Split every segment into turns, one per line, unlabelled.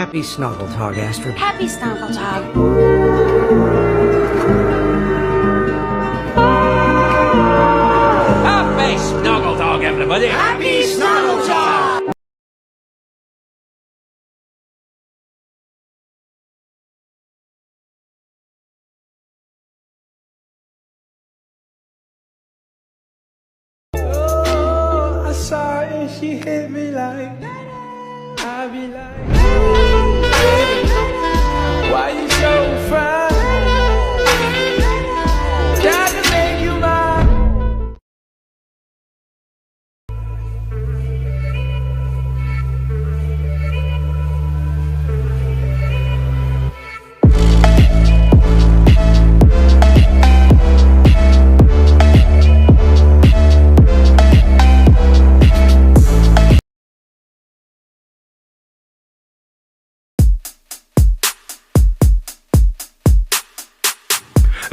Happy Snuggletog, Astrid.
Happy Snuggletog.
Happy Snuggletog, everybody!
Happy Snuggletog!
Oh, I saw her and she hit me like, I be like, why you so fine? Got to make you mine.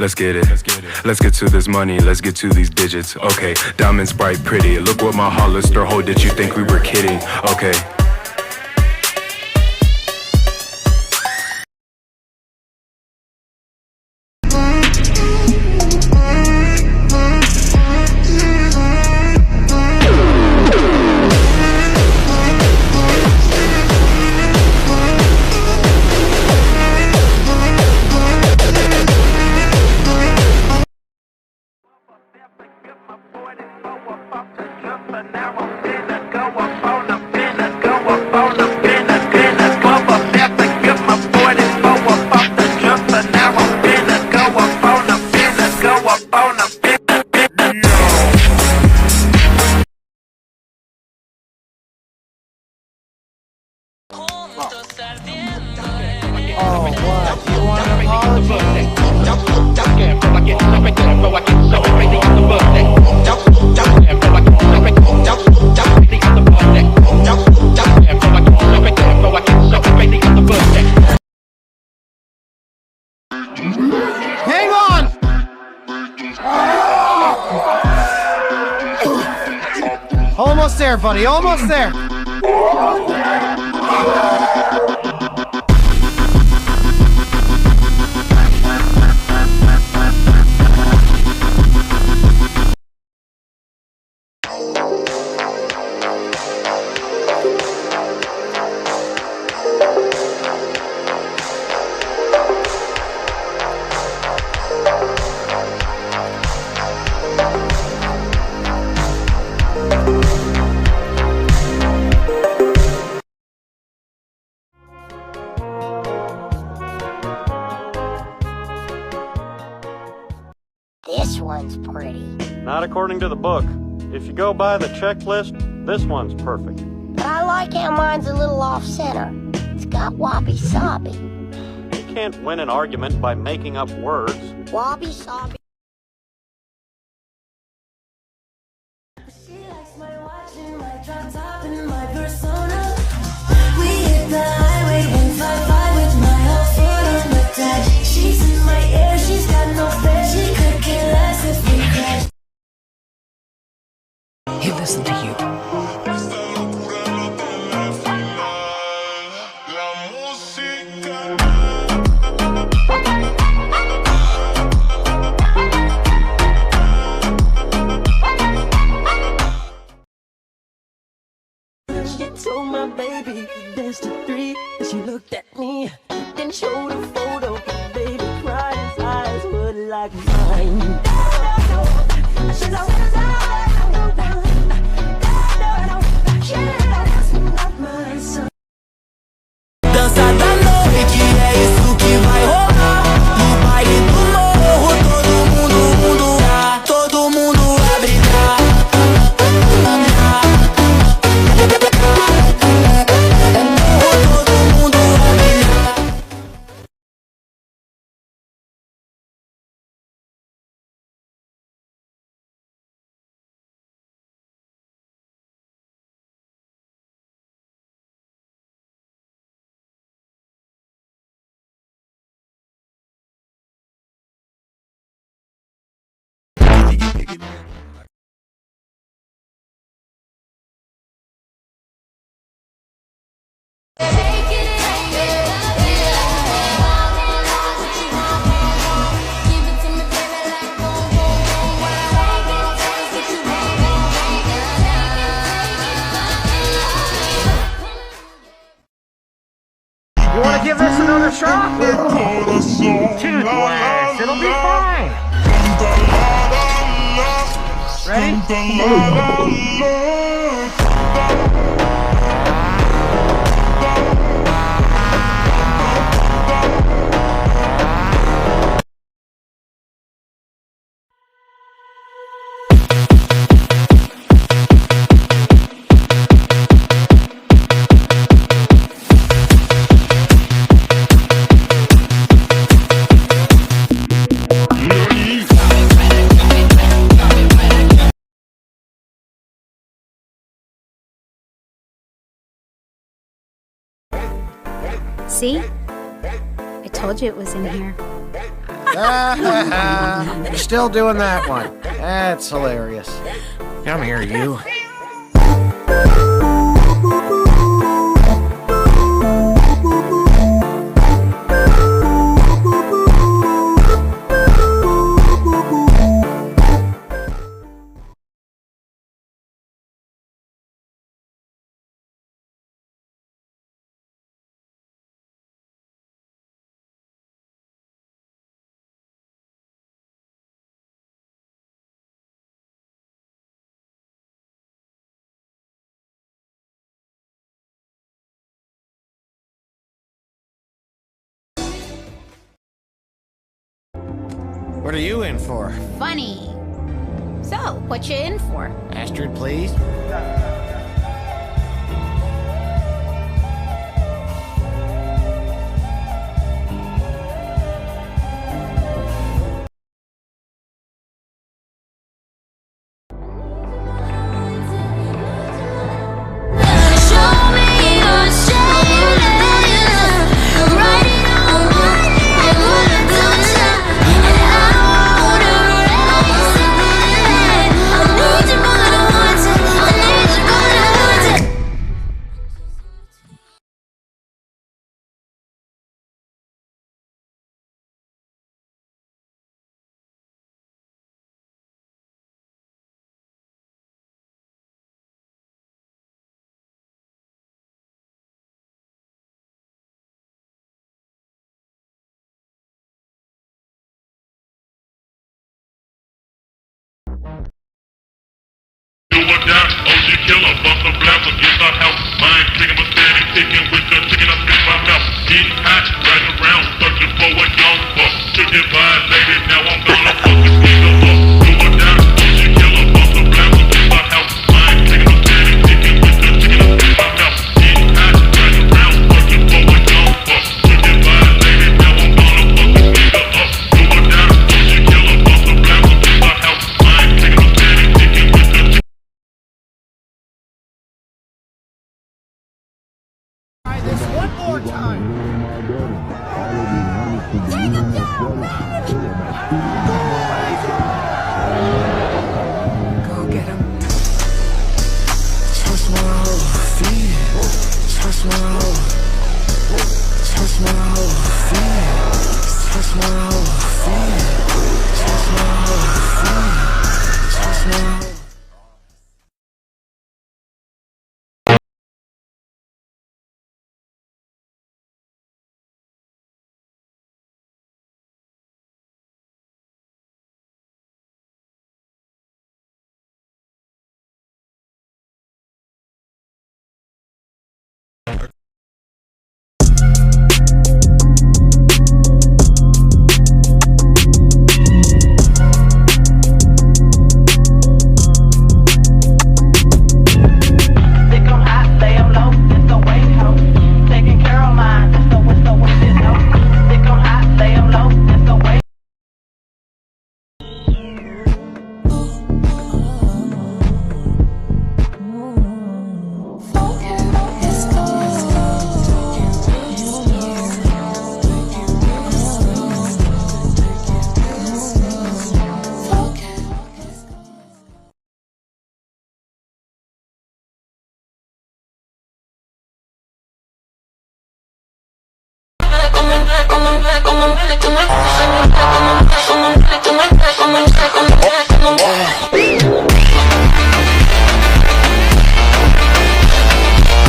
Let's get it. Let's get to this money. Let's get to these digits. Okay, diamonds bright, pretty. Look what my Hollister hold. Did you think we were kidding? Okay.
Hang on! Almost there, buddy. Almost there.
This one's pretty.
Not according to the book. If you go by the checklist, this one's perfect.
But I like how mine's a little off-center. It's got wabi-sabi.
You can't win an argument by making up words.
Wabi-sabi.
She likes my watch and my drop top and my persona. We hit the highway 155 with my whole foot on the dash. She's in my ear, she's got no fear. She could care less if we crash.
He listened to you.
She told my baby to dance to 3. She looked at me, then showed a photo. Baby cried, his eyes were like mine. She's a dança da noite, é isso que vai rolar. No baile do morro, todo mundo a brilhar. Take it,
You want to give this another shot? Toothless. It'll be fine.
See? I told you it was in here.
You're still doing that one. That's hilarious. Come here, you. What are you in for?
Funny. So, what you in for?
Astrid, please.
Killer, bust a blast against our house. Mind taking my steady, kicking with the chicken up in my mouth. Getting hot, riding around, searching for what y'all fuck. Chicken violated, now I'm gonna fuck this nigga up. Do or die, OG killer, bust a blast against our house. Mind taking my steady, kicking with the chicken up in my mouth. Getting hot, riding around, searching for what y'all fuck. Chicken violated, now I'm gonna fuck this nigga up. Do or die, OG killer, bust a blast against our house. Mind taking my steady, kicking with the chicken.
This one more time.
Take him down, baby!
Go get him. Trust my hoe. Trust my hoe.